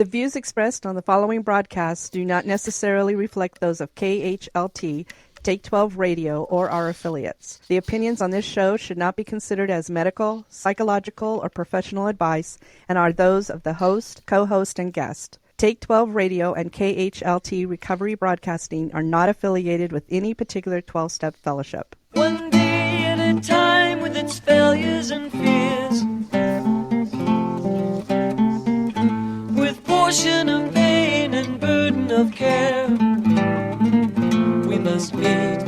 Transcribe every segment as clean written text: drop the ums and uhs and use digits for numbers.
The views expressed on the following broadcasts do not necessarily reflect those of KHLT, Take 12 Radio, or our affiliates. The opinions on this show should not be considered as medical, psychological, or professional advice and are those of the host, co-host, and guest. Take 12 Radio and KHLT Recovery Broadcasting are not affiliated with any particular 12-step fellowship. One day at a time with its failures and fears, with portion of pain and burden of care, we must meet.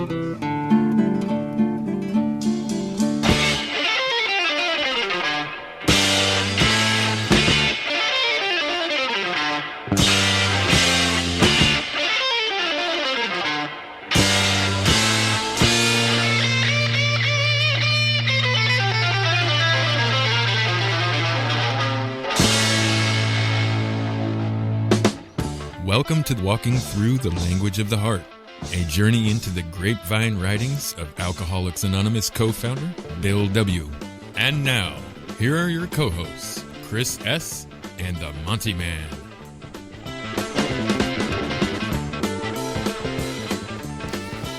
Welcome to Walking Through the Language of the Heart, a journey into the Grapevine writings of Alcoholics Anonymous co-founder Bill W. And now, here are your co-hosts, Chris S. and the Monty'man.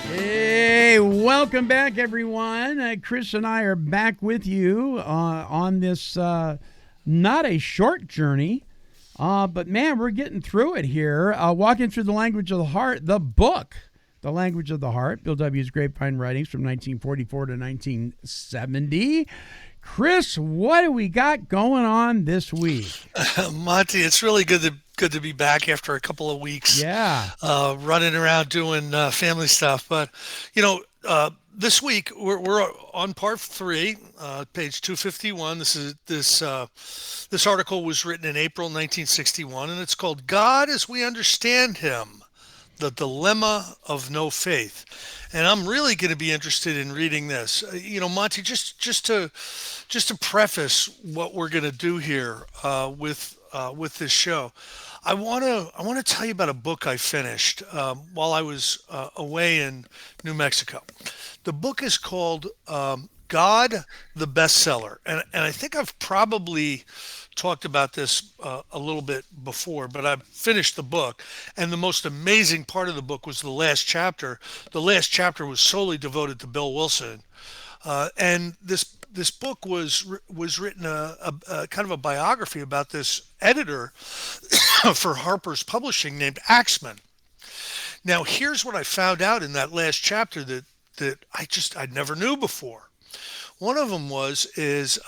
Hey, welcome back, everyone. Chris and I are back with you on this not a short journey, but man, we're getting through it here. Walking Through the Language of the Heart, the book, The Language of the Heart, Bill W.'s Grapevine writings from 1944 to 1970. Chris, what do we got going on this week? Monty, it's really good to be back after a couple of weeks. Yeah. Running around doing family stuff. But, this week we're on part 3, page 251. This article was written in April 1961, and it's called "God as We Understand Him: The Dilemma of No Faith." And I'm really going to be interested in reading this. Monty, just to preface what we're going to do here with this show, I want to tell you about a book I finished while I was away in New Mexico. The book is called God, the Bestseller. And I think I've probably talked about this a little bit before, but I finished the book. And the most amazing part of the book was the last chapter. The last chapter was solely devoted to Bill Wilson. And this book was written a kind of a biography about this editor for Harper's Publishing named Axman. Now, here's what I found out in that last chapter that I never knew before. One of them is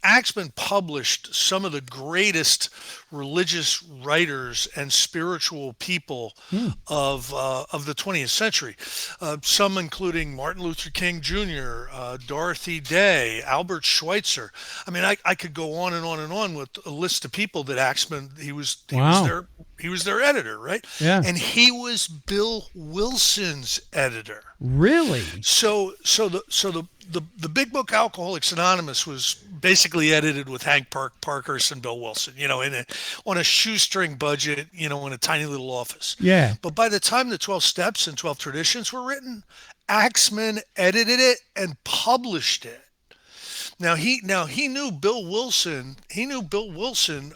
Axman published some of the greatest religious writers and spiritual people of the 20th century. Some including Martin Luther King Jr., Dorothy Day, Albert Schweitzer. I mean, I could go on and on and on with a list of people that Axman he was their editor, right? Yeah. And he was Bill Wilson's editor. Really? So the big book Alcoholics Anonymous was basically edited with Hank Parkhurst and Bill Wilson, on a shoestring budget, in a tiny little office. Yeah. But by the time the 12 Steps and 12 Traditions were written, Axman edited it and published it. Now he knew Bill Wilson. He knew Bill Wilson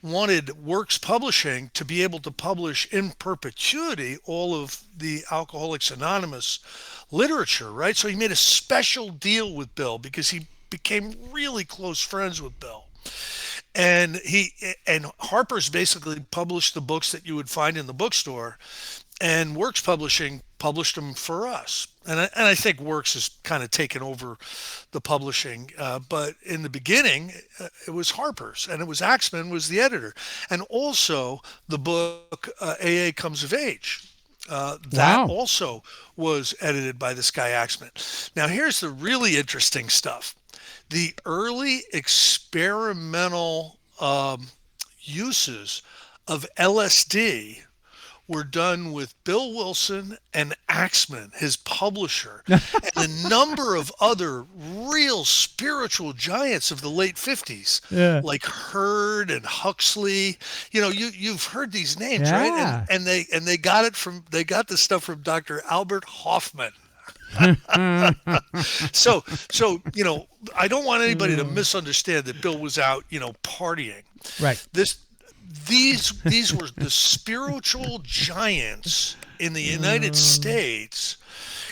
wanted Works Publishing to be able to publish in perpetuity all of the Alcoholics Anonymous literature, right? So he made a special deal with Bill because he became really close friends with Bill. And Harper's basically published the books that you would find in the bookstore, and Works Publishing published them for us. And I think Works has kind of taken over the publishing, but in the beginning, it was Harper's, and it was Axman was the editor, and also the book AA Comes of Age. That also was edited by this guy Axman. Now, here's the really interesting stuff. The early experimental uses of LSD were done with Bill Wilson and Axman, his publisher, and a number of other real spiritual giants of the late 50s, like Hurd and Huxley. You've heard these names, right? And they got the stuff from Dr. Albert Hoffman. So I don't want anybody to misunderstand that Bill was out, partying. Right. these were the spiritual giants in the United States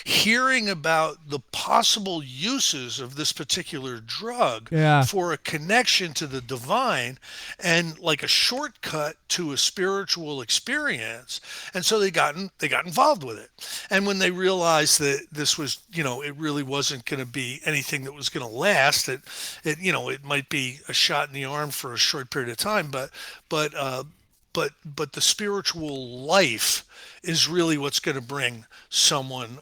hearing about the possible uses of this particular drug Yeah. for a connection to the divine and like a shortcut to a spiritual experience. And so they got involved with it. And when they realized that this was, it really wasn't going to be anything that was going to last, it might be a shot in the arm for a short period of time, but but the spiritual life is really what's going to bring someone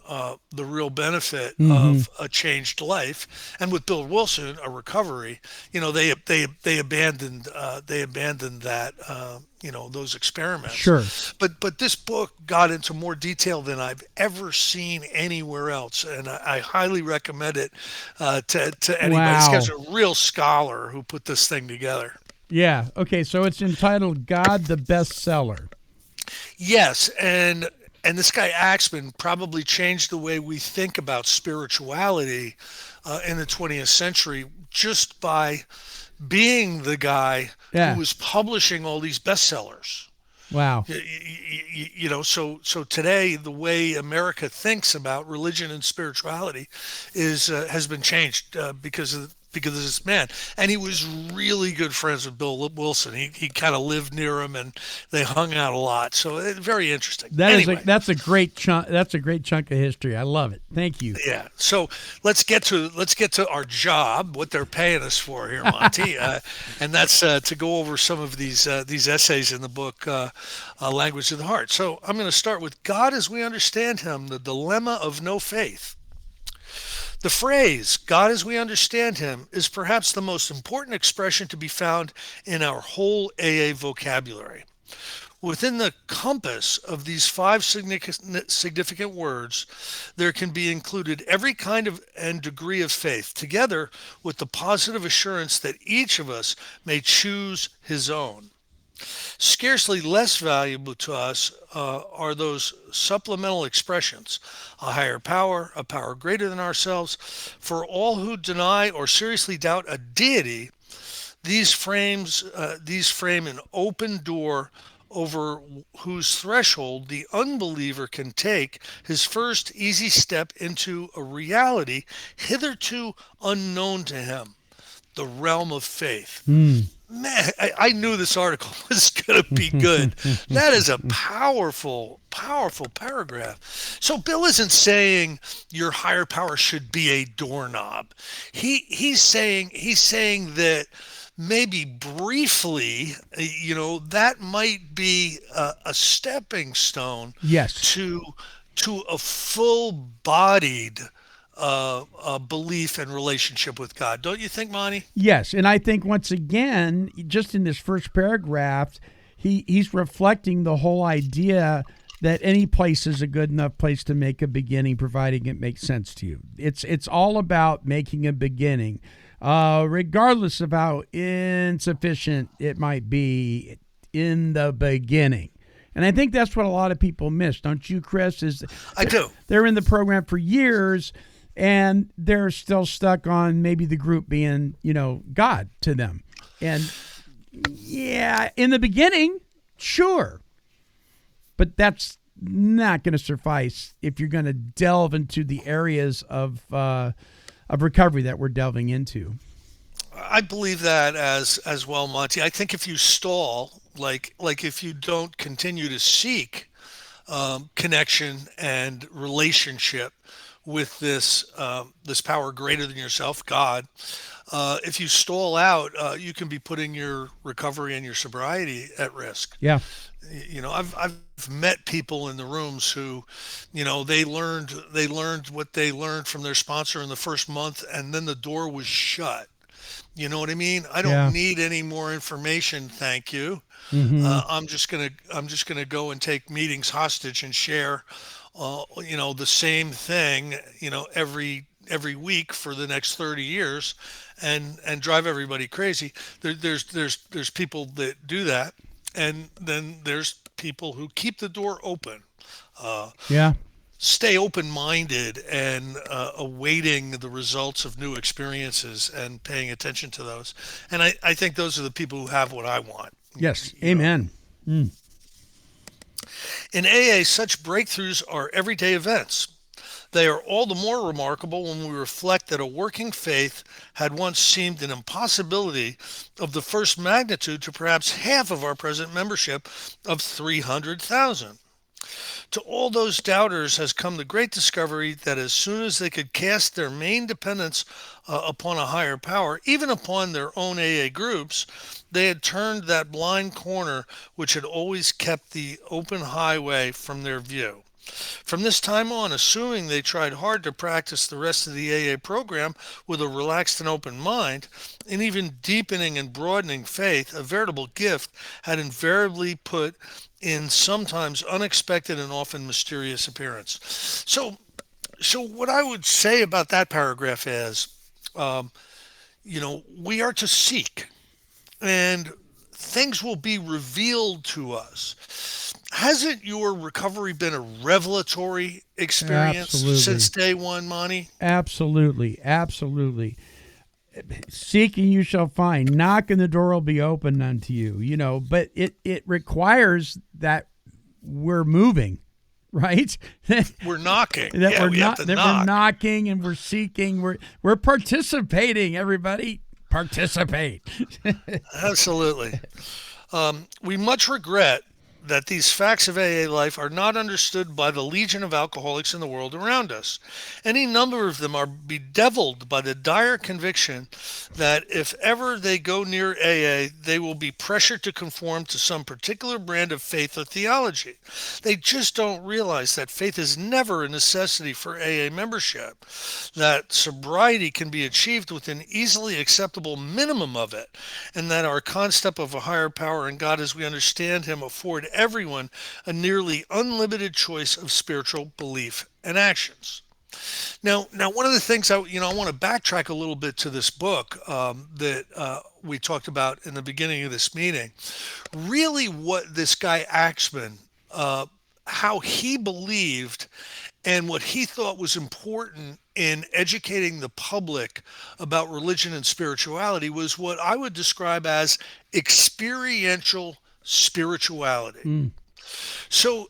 the real benefit of a changed life. And with Bill Wilson, a recovery, they abandoned that those experiments. Sure. But this book got into more detail than I've ever seen anywhere else, and I highly recommend it to anybody. Wow. This guy's a real scholar who put this thing together. Yeah. Okay. So it's entitled "God the Bestseller." Yes, and this guy Axman probably changed the way we think about spirituality in the 20th century just by being the guy Yeah. who was publishing all these bestsellers. Wow. So today the way America thinks about religion and spirituality has been changed because of this man. And he was really good friends with Bill Wilson. He kind of lived near him, and they hung out a lot. So very interesting. That's a great chunk. That's a great chunk of history. I love it. Thank you. Yeah. So let's get to our job, what they're paying us for here, Monty, and that's to go over some of these essays in the book, Language of the Heart. So I'm going to start with God as we understand Him: the dilemma of no faith. The phrase, God as we understand Him, is perhaps the most important expression to be found in our whole AA vocabulary. Within the compass of these 5 significant words, there can be included every kind of and degree of faith, together with the positive assurance that each of us may choose his own. Scarcely less valuable to us are those supplemental expressions: a higher power, a power greater than ourselves. For all who deny or seriously doubt a deity, these frame an open door over whose threshold the unbeliever can take his first easy step into a reality hitherto unknown to him, the realm of faith. Man, I knew this article was going to be good. That is a powerful, powerful paragraph. So Bill isn't saying your higher power should be a doorknob. He's saying that maybe briefly, that might be a stepping stone. Yes. To a full-bodied belief and relationship with God. Don't you think, Monty? Yes, and I think once again, just in this first paragraph, he's reflecting the whole idea that any place is a good enough place to make a beginning, providing it makes sense to you. It's all about making a beginning, regardless of how insufficient it might be in the beginning. And I think that's what a lot of people miss, don't you, Chris? I do. They're in the program for years, and they're still stuck on maybe the group being, God to them. And yeah, in the beginning, sure. But that's not going to suffice if you're going to delve into the areas of recovery that we're delving into. I believe that as well, Monty. I think if you stall, like if you don't continue to seek connection and relationship with this power greater than yourself, God, if you stall out, you can be putting your recovery and your sobriety at risk. Yeah. I've met people in the rooms who, they learned what they learned from their sponsor in the first month, and then the door was shut. You know what I mean? I don't need any more information, thank you. I'm just gonna go and take meetings hostage and share, the same thing, every week for the next 30 years, and drive everybody crazy. There's people that do that, and then there's people who keep the door open. Stay open-minded and awaiting the results of new experiences and paying attention to those. And I think those are the people who have what I want. Yes. Amen. In AA, such breakthroughs are everyday events. They are all the more remarkable when we reflect that a working faith had once seemed an impossibility of the first magnitude to perhaps half of our present membership of 300,000. To all those doubters has come the great discovery that as soon as they could cast their main dependence upon a higher power, even upon their own AA groups, they had turned that blind corner which had always kept the open highway from their view. From this time on, assuming they tried hard to practice the rest of the AA program with a relaxed and open mind, and even deepening and broadening faith, a veritable gift had invariably put in sometimes unexpected and often mysterious appearance. So what I would say about that paragraph is, we are to seek, and things will be revealed to us. Hasn't your recovery been a revelatory experience since day one, Monty? Absolutely. Seeking you shall find. Knock and the door will be opened unto you. But it requires that we're moving, right? We're knocking. We're knocking and we're seeking. We're participating, everybody. Participate. Absolutely. We much regret that these facts of AA life are not understood by the legion of alcoholics in the world around us. Any number of them are bedeviled by the dire conviction that if ever they go near AA, they will be pressured to conform to some particular brand of faith or theology. They just don't realize that faith is never a necessity for AA membership, that sobriety can be achieved with an easily acceptable minimum of it, and that our concept of a higher power and God as we understand him afford everyone a nearly unlimited choice of spiritual belief and actions. Now, one of the things I want to backtrack a little bit to this book that we talked about in the beginning of this meeting. Really, what this guy Axman, how he believed and what he thought was important in educating the public about religion and spirituality was what I would describe as experiential spirituality. So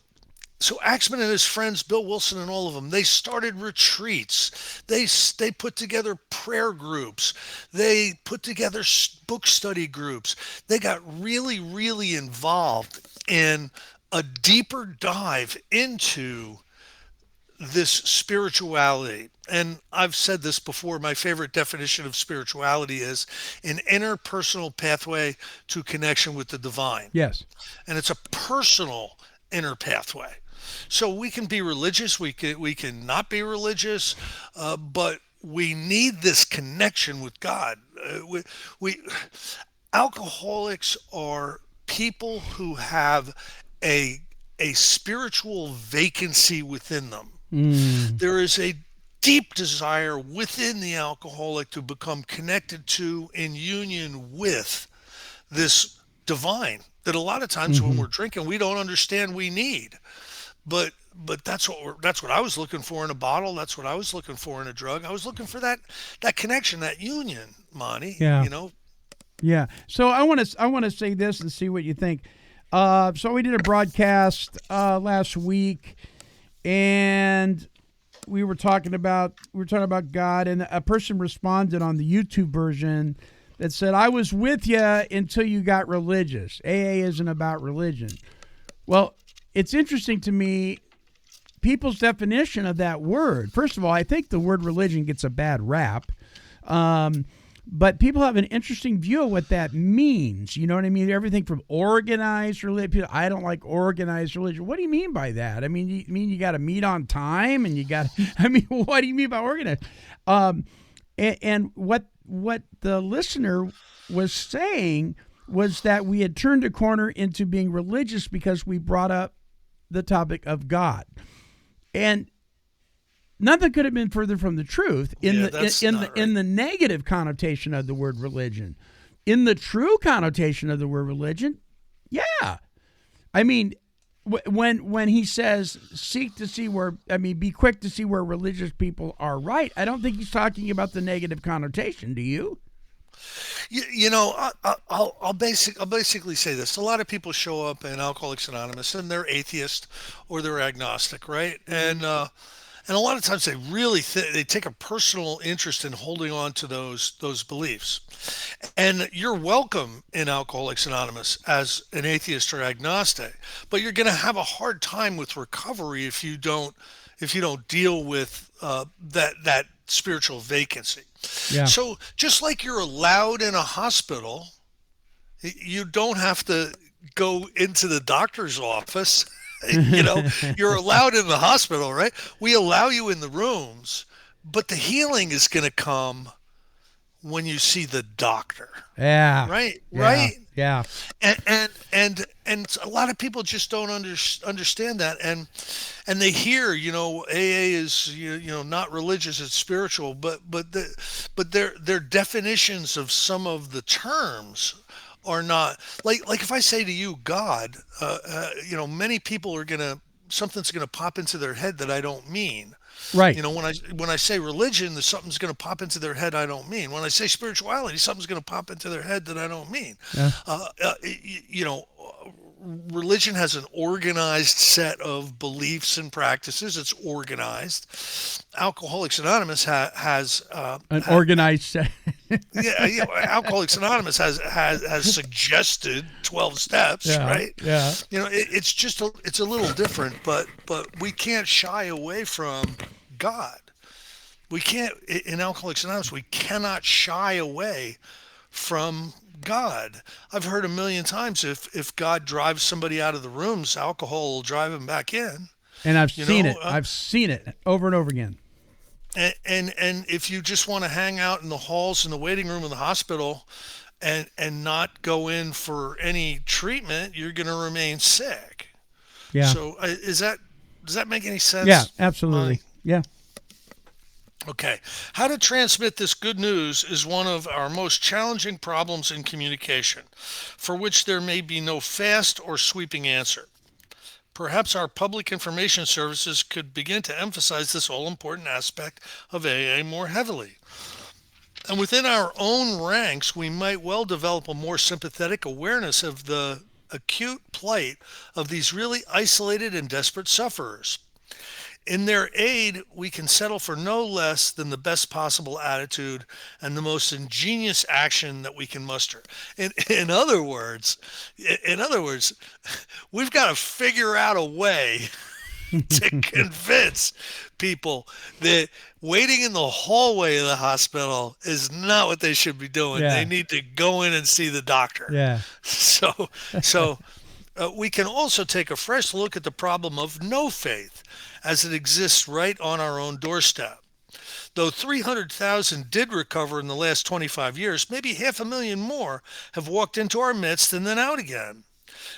Axman and his friends, Bill Wilson and all of them, they started retreats. They put together prayer groups. They put together book study groups. They got really, really involved in a deeper dive into this spirituality. And I've said this before, my favorite definition of spirituality is an interpersonal pathway to connection with the divine. Yes. And it's a personal inner pathway. So we can be religious, we can not be religious, but we need this connection with God. Alcoholics are people who have a spiritual vacancy within them. There is a deep desire within the alcoholic to become connected to, in union with, this divine that a lot of times when we're drinking we don't understand we need. But that's what I was looking for in a bottle. That's what I was looking for in a drug. I was looking for that connection, that union, Monty. Yeah. Yeah. So I want to say this and see what you think. So we did a broadcast last week, and we were talking about God, and a person responded on the YouTube version that said, "I was with you until you got religious. AA isn't about religion." Well, it's interesting to me, people's definition of that word. First of all, I think the word religion gets a bad rap. But people have an interesting view of what that means. You know what I mean? Everything from organized religion. I don't like organized religion. What do you mean by that? I mean, you got to meet on time, and what do you mean by organized? And what the listener was saying was that we had turned a corner into being religious because we brought up the topic of God. And nothing could have been further from the truth in the negative connotation of the word religion. In the true connotation of the word religion, yeah. I mean, when he says be quick to see where religious people are right, I don't think he's talking about the negative connotation. Do you? I'll basically say this. A lot of people show up in Alcoholics Anonymous and they're atheist or they're agnostic, right? And a lot of times they really they take a personal interest in holding on to those beliefs. And you're welcome in Alcoholics Anonymous as an atheist or agnostic, but you're going to have a hard time with recovery if you don't deal with that spiritual vacancy. Yeah. So just like you're allowed in a hospital, you don't have to go into the doctor's office. You're allowed in the hospital, right? We allow you in the rooms, but the healing is going to come when you see the doctor. Yeah. Right? Yeah. Right? Yeah. And a lot of people just don't understand that, and they hear, AA is not religious, it's spiritual, but their definitions of some of the terms are not like if I say to you God, many people are gonna something's gonna pop into their head that I don't mean. Right. When I say religion, there's something's going to pop into their head I don't mean. When I say spirituality, something's going to pop into their head that I don't mean. Yeah. Religion has an organized set of beliefs and practices. It's organized. Alcoholics Anonymous has An organized. Alcoholics Anonymous has suggested 12 steps, Yeah. right? Yeah. It's a little different, but we can't shy away from God. We can't in Alcoholics Anonymous. We cannot shy away from God. I've heard a million times if God drives somebody out of the rooms, alcohol will drive him back in. And I've seen it. I've seen it over and over again. And if you just want to hang out in the halls in the waiting room of the hospital and not go in for any treatment, you're going to remain sick. Yeah. So does that make any sense? Yeah, absolutely. Yeah. Okay. How to transmit this good news is one of our most challenging problems in communication, for which there may be no fast or sweeping answer. Perhaps our public information services could begin to emphasize this all-important aspect of AA more heavily. And within our own ranks, we might well develop a more sympathetic awareness of the acute plight of these really isolated and desperate sufferers. In their aid, we can settle for no less than the best possible attitude and the most ingenious action that we can muster. In other words, we've got to figure out a way to convince people that waiting in the hallway of the hospital is not what they should be doing. Yeah. They need to go in and see the doctor. Yeah. So we can also take a fresh look at the problem of no faith as it exists right on our own doorstep. Though 300,000 did recover in the last 25 years, maybe 500,000 more have walked into our midst and then out again.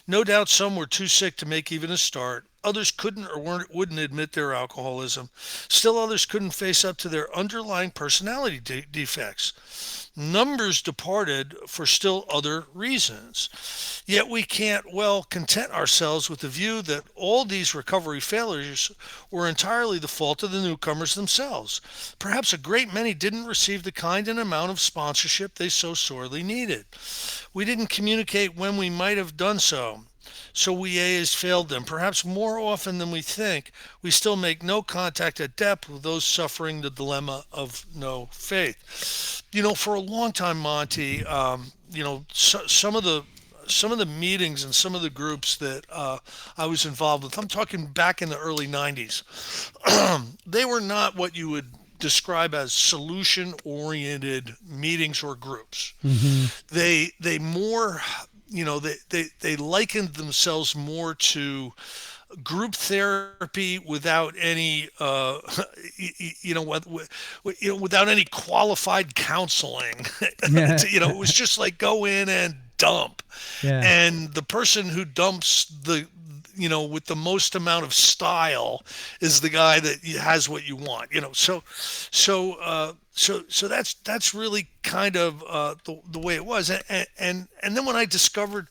No doubt some were too sick to make even a start. Others couldn't or wouldn't admit their alcoholism. Still others couldn't face up to their underlying personality defects. Numbers departed for still other reasons. Yet we can't well content ourselves with the view that all these recovery failures were entirely the fault of the newcomers themselves. Perhaps a great many didn't receive the kind and amount of sponsorship they so sorely needed. We didn't communicate when we might have done so. So we AAs failed them. Perhaps more often than we think, we still make no contact at depth with those suffering the dilemma of no faith. For a long time, Monty, some of the meetings and some of the groups that I was involved with, I'm talking back in the early 90s, they were not what you would describe as solution-oriented meetings or groups. Mm-hmm. They more... they likened themselves more to group therapy without any, without any qualified counseling. Yeah. It was just like go in and dump. Yeah. And the person who dumps with the most amount of style is the guy that has what you want. So that's really kind of the way it was. And then when I discovered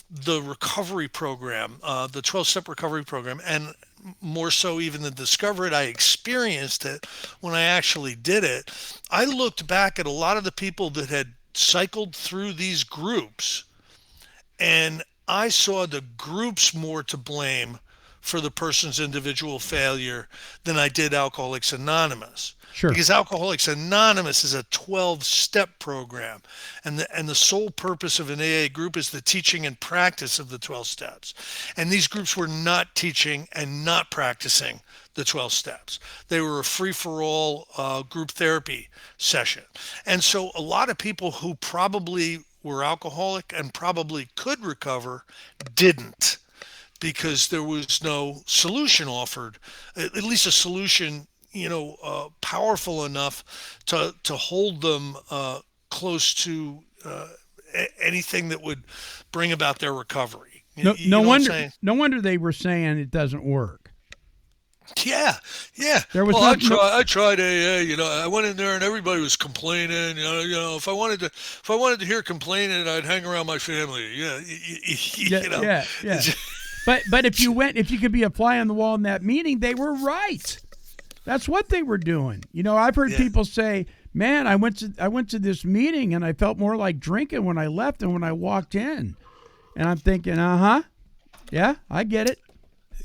the recovery program, the 12-step recovery program, and more so even than discover it, I experienced it when I actually did it. I looked back at a lot of the people that had cycled through these groups, and I saw the groups more to blame for the person's individual failure than I did Alcoholics Anonymous. Sure. Because Alcoholics Anonymous is a 12-step program, and the sole purpose of an AA group is the teaching and practice of the 12 steps. And these groups were not teaching and not practicing the 12 steps. They were a free-for-all group therapy session. And so a lot of people who probably were alcoholic and probably could recover didn't, because there was no solution offered, at least a solution powerful enough to hold them close to anything that would bring about their recovery. No wonder they were saying it doesn't work. Yeah. There was I tried AA. I went in there and everybody was complaining. If I wanted to hear complaining, I'd hang around my family. Yeah. But if you could be a fly on the wall in that meeting, they were right. That's what they were doing. I've heard people say, "Man, I went to this meeting and I felt more like drinking when I left than when I walked in." And I'm thinking, yeah, I get it.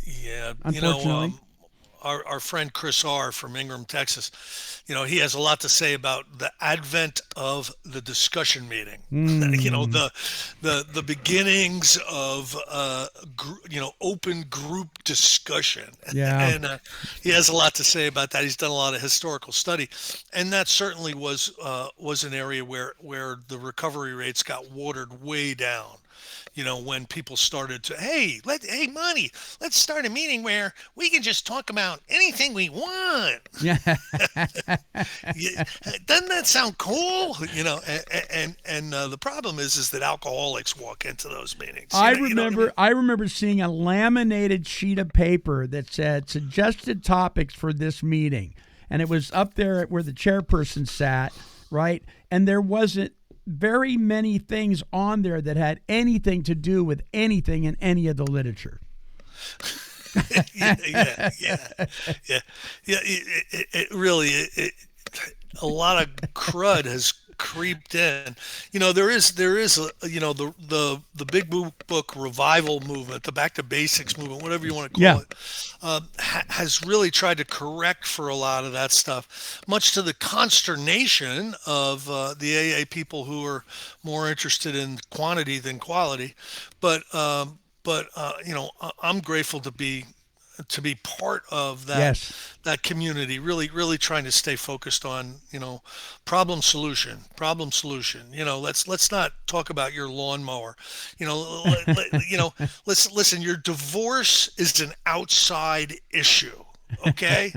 Yeah, unfortunately. Our friend Chris R. from Ingram, Texas, he has a lot to say about the advent of the discussion meeting. The beginnings of open group discussion. Yeah. And he has a lot to say about that. He's done a lot of historical study, and that certainly was an area where the recovery rates got watered way down. When people started to, hey, Monty, let's start a meeting where we can just talk about anything we want. Yeah. Doesn't that sound cool? And the problem is that alcoholics walk into those meetings. I remember seeing a laminated sheet of paper that said suggested topics for this meeting. And it was up there where the chairperson sat, right? And there wasn't very many things on there that had anything to do with anything in any of the literature. It really, a lot of crud has creeped in. There is the big book revival movement, the back to basics movement, whatever you want to call it, has really tried to correct for a lot of that stuff, much to the consternation of the AA people who are more interested in quantity than quality. But I'm grateful to be part of that. Yes. That community, really trying to stay focused on problem solution. Let's not talk about your lawnmower. Listen, your divorce is an outside issue. Okay.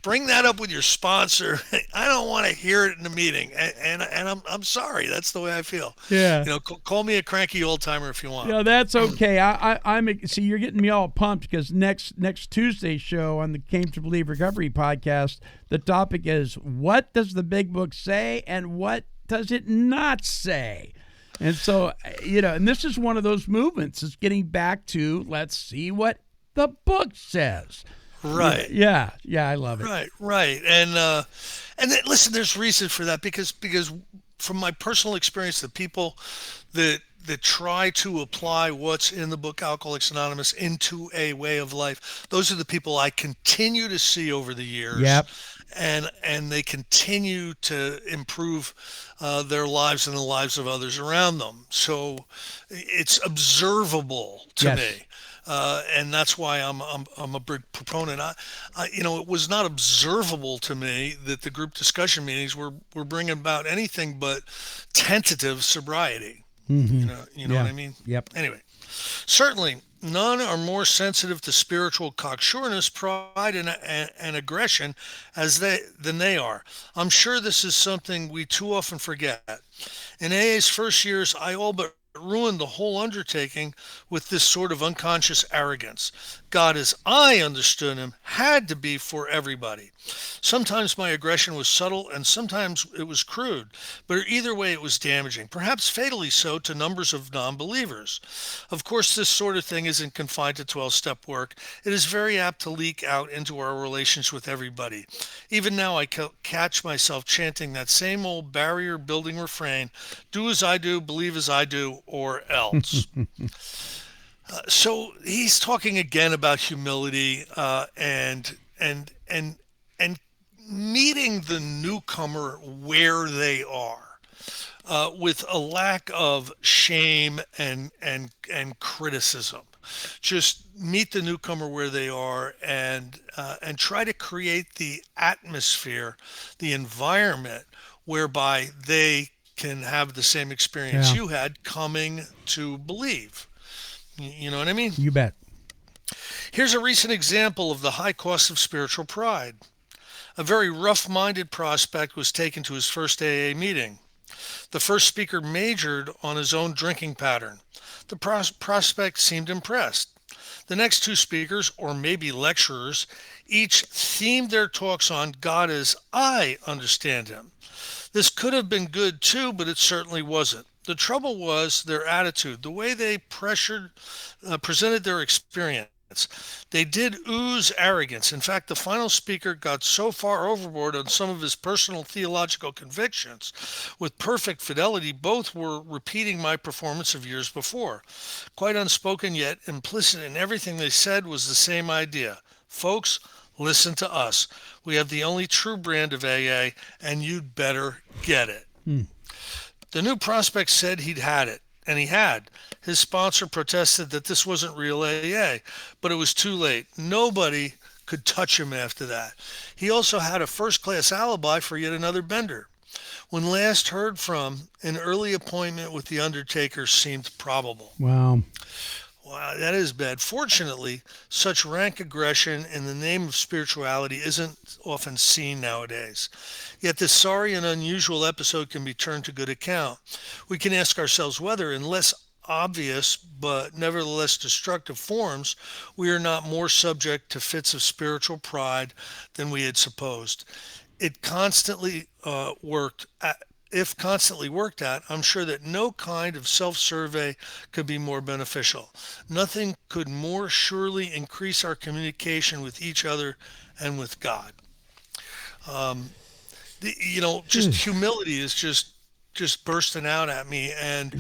Bring that up with your sponsor. I don't want to hear it in the meeting, and I'm sorry. That's the way I feel. Yeah. Call me a cranky old timer if you want. Yeah, that's okay. I'm see, you're getting me all pumped because next Tuesday's show on the Came to Believe Recovery podcast, the topic is what does the big book say and what does it not say? And so, and this is one of those movements. It's getting back to let's see what the book says. Right. Yeah, I love it. Right. And then, listen, there's reason for that because from my personal experience, the people that try to apply what's in the book Alcoholics Anonymous into a way of life, those are the people I continue to see over the years. Yep. And they continue to improve their lives and the lives of others around them. So it's observable to me. And that's why I'm a big proponent. It was not observable to me that the group discussion meetings were bringing about anything but tentative sobriety. Mm-hmm. You know what I mean? Yep. Anyway, certainly none are more sensitive to spiritual cocksureness, pride, and aggression than they are. I'm sure this is something we too often forget. In AA's first years, I all but ruined the whole undertaking with this sort of unconscious arrogance. God, as I understood him, had to be for everybody. Sometimes my aggression was subtle and sometimes it was crude, but either way it was damaging, perhaps fatally so to numbers of non-believers. Of course, this sort of thing isn't confined to 12-step work. It is very apt to leak out into our relations with everybody. Even now I catch myself chanting that same old barrier-building refrain, do as I do, believe as I do, or else. So he's talking again about humility and meeting the newcomer where they are, with a lack of shame and criticism. Just meet the newcomer where they are and try to create the atmosphere, the environment whereby they can have the same experience you had coming to believe. You know what I mean? You bet. Here's a recent example of the high cost of spiritual pride. A very rough-minded prospect was taken to his first AA meeting. The first speaker majored on his own drinking pattern. The prospect seemed impressed. The next two speakers, or maybe lecturers, each themed their talks on God as I understand him. This could have been good too, but it certainly wasn't. The trouble was their attitude, the way they presented their experience. They did ooze arrogance. In fact, the final speaker got so far overboard on some of his personal theological convictions. With perfect fidelity, both were repeating my performance of years before. Quite unspoken, yet implicit in everything they said was the same idea. Folks, listen to us. We have the only true brand of AA, and you'd better get it. The new prospect said he'd had it, and he had. His sponsor protested that this wasn't real AA, but it was too late. Nobody could touch him after that. He also had a first-class alibi for yet another bender. When last heard from, an early appointment with the undertaker seemed probable. Wow. Wow, that is bad. Fortunately, such rank aggression in the name of spirituality isn't often seen nowadays. Yet this sorry and unusual episode can be turned to good account. We can ask ourselves whether, in less obvious but nevertheless destructive forms, we are not more subject to fits of spiritual pride than we had supposed. If constantly worked at, I'm sure that no kind of self-survey could be more beneficial. Nothing could more surely increase our communication with each other and with God. Humility is just bursting out at me, and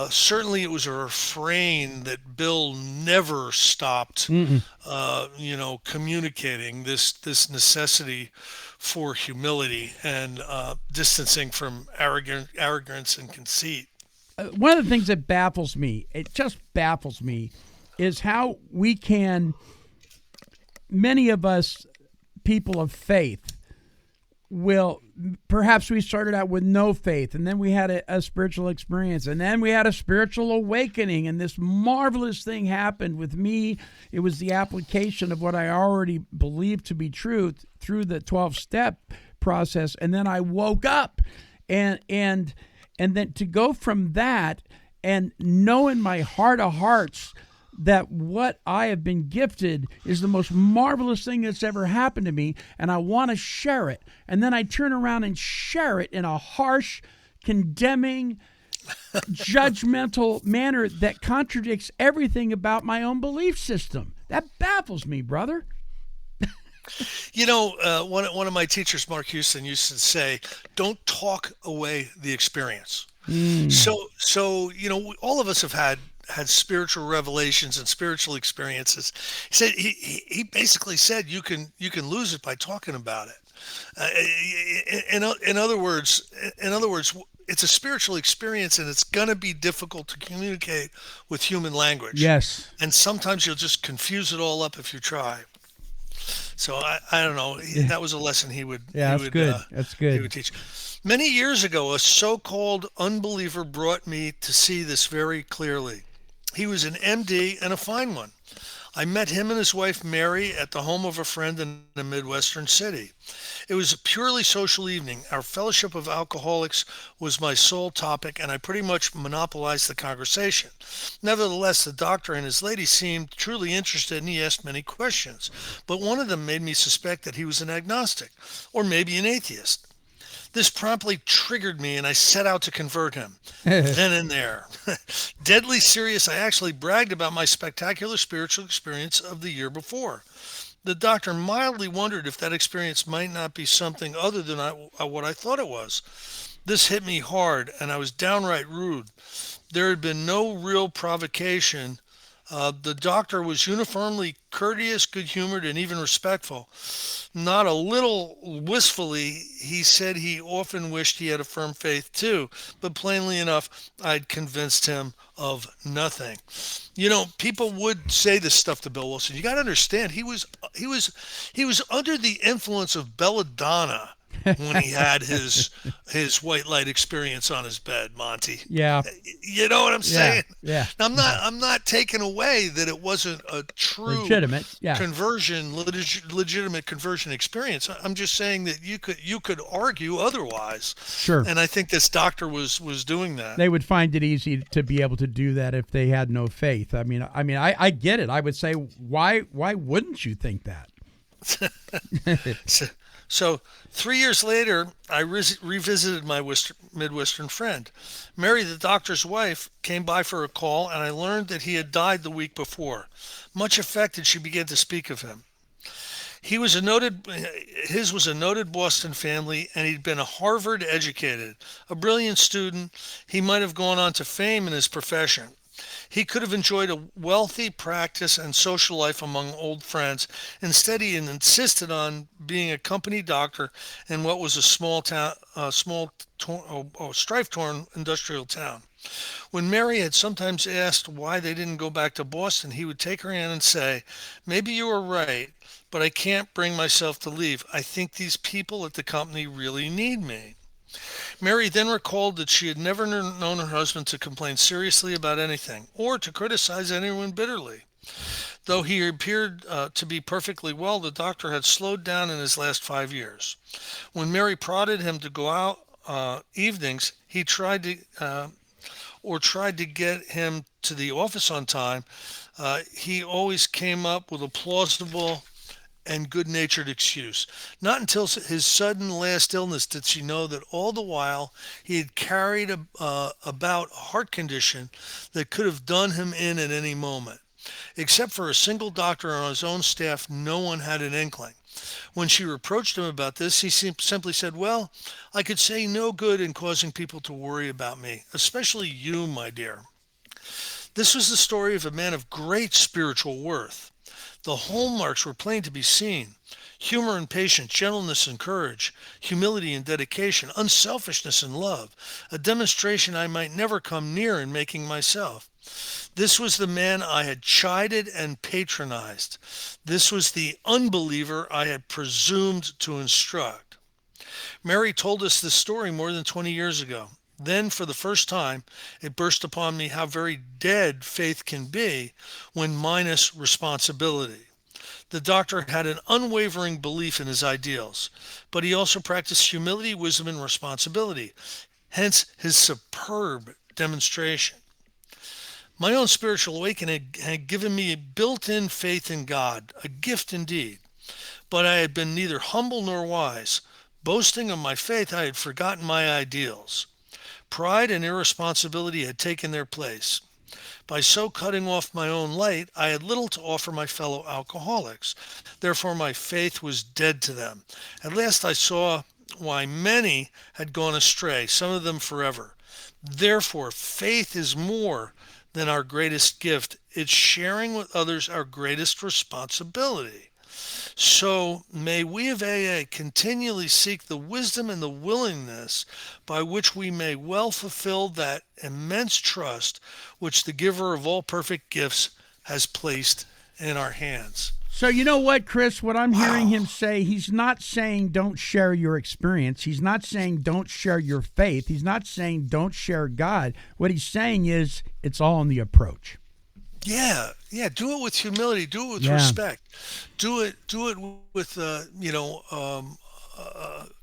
certainly it was a refrain that Bill never stopped, communicating this necessity for humility and distancing from arrogance and conceit. One of the things that baffles me, it just baffles me, is how many of us people of faith perhaps we started out with no faith, and then we had a spiritual experience, and then we had a spiritual awakening, and this marvelous thing happened with me. It was the application of what I already believed to be true through the 12-step process, and then I woke up, and then to go from that and know in my heart of hearts that what I have been gifted is the most marvelous thing that's ever happened to me, and I want to share it. And then I turn around and share it in a harsh, condemning, judgmental manner that contradicts everything about my own belief system. That baffles me, brother. One of my teachers, Mark Houston, used to say, don't talk away the experience. So all of us have had spiritual revelations and spiritual experiences. He said he basically said you can lose it by talking about it. In other words, it's a spiritual experience, and it's going to be difficult to communicate with human language. Yes. And sometimes you'll just confuse it all up if you try. So I don't know. That was a lesson he would. Yeah, that's good. That's good. He would teach. Many years ago, a so-called unbeliever brought me to see this very clearly. He was an MD and a fine one. I met him and his wife Mary at the home of a friend in a Midwestern city. It was a purely social evening. Our fellowship of alcoholics was my sole topic, and I pretty much monopolized the conversation. Nevertheless, the doctor and his lady seemed truly interested, and he asked many questions. But one of them made me suspect that he was an agnostic, or maybe an atheist. This promptly triggered me, and I set out to convert him. Then and there. Deadly serious, I actually bragged about my spectacular spiritual experience of the year before. The doctor mildly wondered if that experience might not be something other than what I thought it was. This hit me hard, and I was downright rude. There had been no real provocation. The doctor was uniformly courteous, good-humored, and even respectful. Not a little wistfully, he said he often wished he had a firm faith too, but plainly enough, I'd convinced him of nothing. You know, people would say this stuff to Bill Wilson. You got to understand, he was under the influence of belladonna when he had his white light experience on his bed, Monty. Yeah. You know what I'm saying? Yeah. Now, I'm not taking away that it wasn't a true legitimate conversion experience. I'm just saying that you could argue otherwise. Sure. And I think this doctor was doing that. They would find it easy to be able to do that if they had no faith. I mean, I get it. I would say, why wouldn't you think that? So 3 years later, I revisited my Midwestern friend. Mary, the doctor's wife, came by for a call, and I learned that he had died the week before. Much affected, she began to speak of him. His was a noted Boston family, and he'd been a Harvard educated, a brilliant student. He might have gone on to fame in his profession. He could have enjoyed a wealthy practice and social life among old friends. Instead, he insisted on being a company doctor in what was a strife-torn industrial town. When Mary had sometimes asked why they didn't go back to Boston, he would take her hand and say, "Maybe you are right, but I can't bring myself to leave. I think these people at the company really need me." Mary then recalled that she had never known her husband to complain seriously about anything or to criticize anyone bitterly. Though he appeared to be perfectly well, the doctor had slowed down in his last 5 years. When Mary prodded him to go out evenings, he tried to get him to the office on time. He always came up with a plausible and good-natured excuse. Not until his sudden last illness did she know that all the while he had carried about a heart condition that could have done him in at any moment. Except for a single doctor on his own staff, no one had an inkling. When she reproached him about this, he simply said, "Well, I could say no good in causing people to worry about me, especially you, my dear." This was the story of a man of great spiritual worth. The hallmarks were plain to be seen: humor and patience, gentleness and courage, humility and dedication, unselfishness and love, a demonstration I might never come near in making myself. This was the man I had chided and patronized. This was the unbeliever I had presumed to instruct. Mary told us this story more than 20 years ago. Then, for the first time, it burst upon me how very dead faith can be when minus responsibility. The doctor had an unwavering belief in his ideals, but he also practiced humility, wisdom, and responsibility, hence his superb demonstration. My own spiritual awakening had given me a built-in faith in God, a gift indeed, but I had been neither humble nor wise. Boasting of my faith, I had forgotten my ideals. Pride and irresponsibility had taken their place. By so cutting off my own light, I had little to offer my fellow alcoholics. Therefore, my faith was dead to them. At last I saw why many had gone astray, some of them forever. Therefore, faith is more than our greatest gift. It's sharing with others our greatest responsibility. So may we of AA continually seek the wisdom and the willingness by which we may well fulfill that immense trust which the giver of all perfect gifts has placed in our hands. So you know what, Chris, what I'm hearing him say, he's not saying don't share your experience. He's not saying don't share your faith. He's not saying don't share God. What he's saying is it's all in the approach. Yeah. Do it with humility. Do it with Yeah. respect. Do it with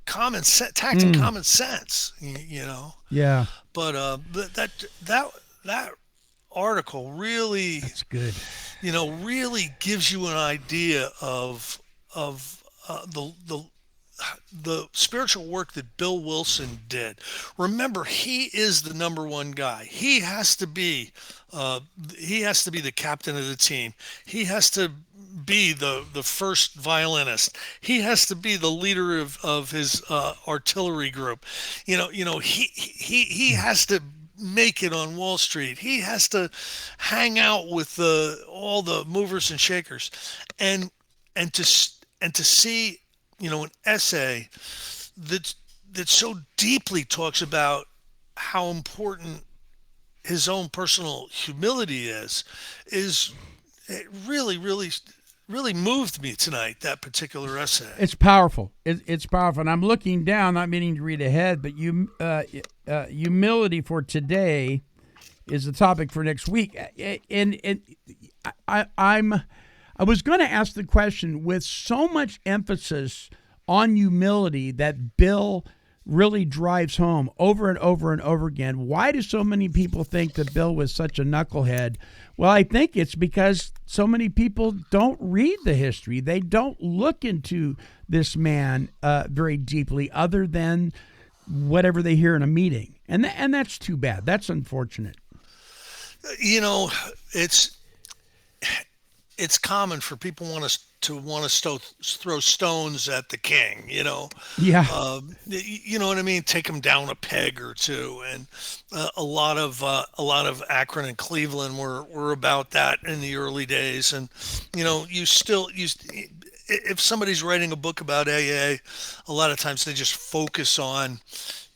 common tact and Mm. common sense. You know. Yeah. But that article really, That's good. really gives you an idea of the spiritual work that Bill Wilson did. Remember, he is the number one guy. Uh, he has to be the captain of the team. He has to be the first violinist. He has to be the leader of his artillery group. He has to make it on Wall Street. He has to hang out with all the movers and shakers, and and to see an essay that so deeply talks about how important his own personal humility is it really moved me tonight, that particular essay. It's powerful. It's powerful. And I'm looking down, not meaning to read ahead, but humility for today is the topic for next week. And I was going to ask the question, with so much emphasis on humility that Bill really drives home over and over and over again, why do so many people think that Bill was such a knucklehead? Well, I think it's because so many people don't read the history. They don't look into this man very deeply, other than whatever they hear in a meeting. And that's too bad. That's unfortunate. It's common for people to want to throw stones at the king. Yeah. You know what I mean? Take him down a peg or two, and a lot of Akron and Cleveland were about that in the early days. And if somebody's writing a book about AA, a lot of times they just focus on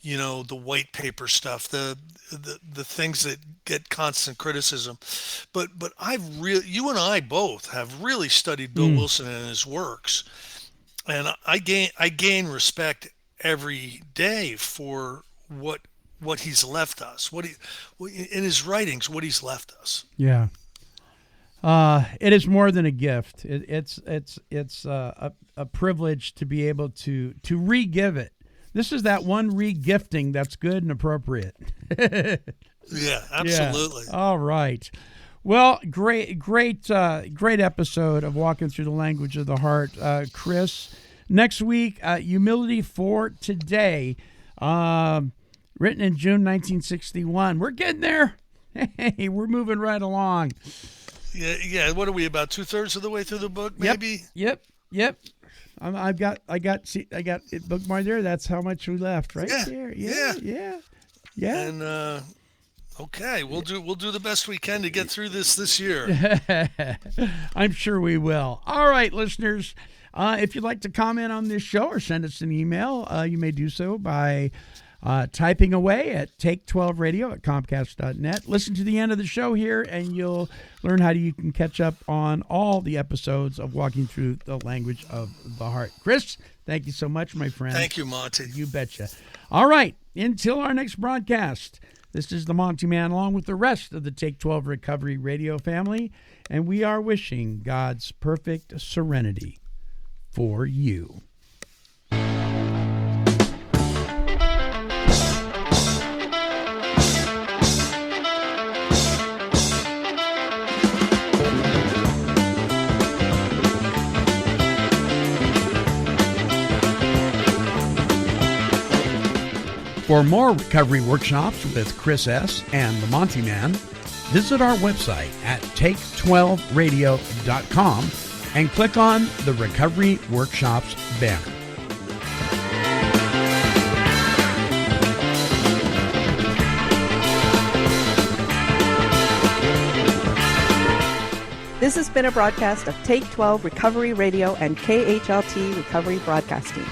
the white paper stuff, the things that get constant criticism. But you and I both have really studied Bill Wilson and his works, and I gain respect every day for what he's left us, in his writings, what he's left us. Yeah. It is more than a gift. It's a privilege to be able to re-give it. This is that one re-gifting that's good and appropriate. Yeah, absolutely. Yeah. All right. Well, great episode of Walking Through the Language of the Heart, Chris. Next week, Humility for Today, written in June 1961. We're getting there. Hey, we're moving right along. Yeah. What are we, about 2/3 of the way through the book? Maybe. Yep. I got it bookmarked there. That's how much we left right there. Yeah. And okay, we'll do the best we can to get through this year. I'm sure we will. All right, listeners. If you'd like to comment on this show or send us an email, you may do so by typing away at take12radio@comcast.net. Listen to the end of the show here, and you'll learn how you can catch up on all the episodes of Walking Through the Language of the Heart. Chris, thank you so much, my friend. Thank you, Monty. You betcha. All right, until our next broadcast, this is the Monty'man along with the rest of the Take 12 Recovery Radio family, and we are wishing God's perfect serenity for you. For more recovery workshops with Chris S. and the Monty'man, visit our website at take12radio.com and click on the Recovery Workshops banner. This has been a broadcast of Take 12 Recovery Radio and KHLT Recovery Broadcasting.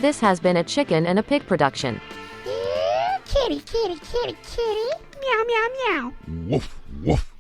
This has been a Chicken and a Pig production. Kitty, kitty, kitty, kitty. Meow, meow, meow. Woof, woof.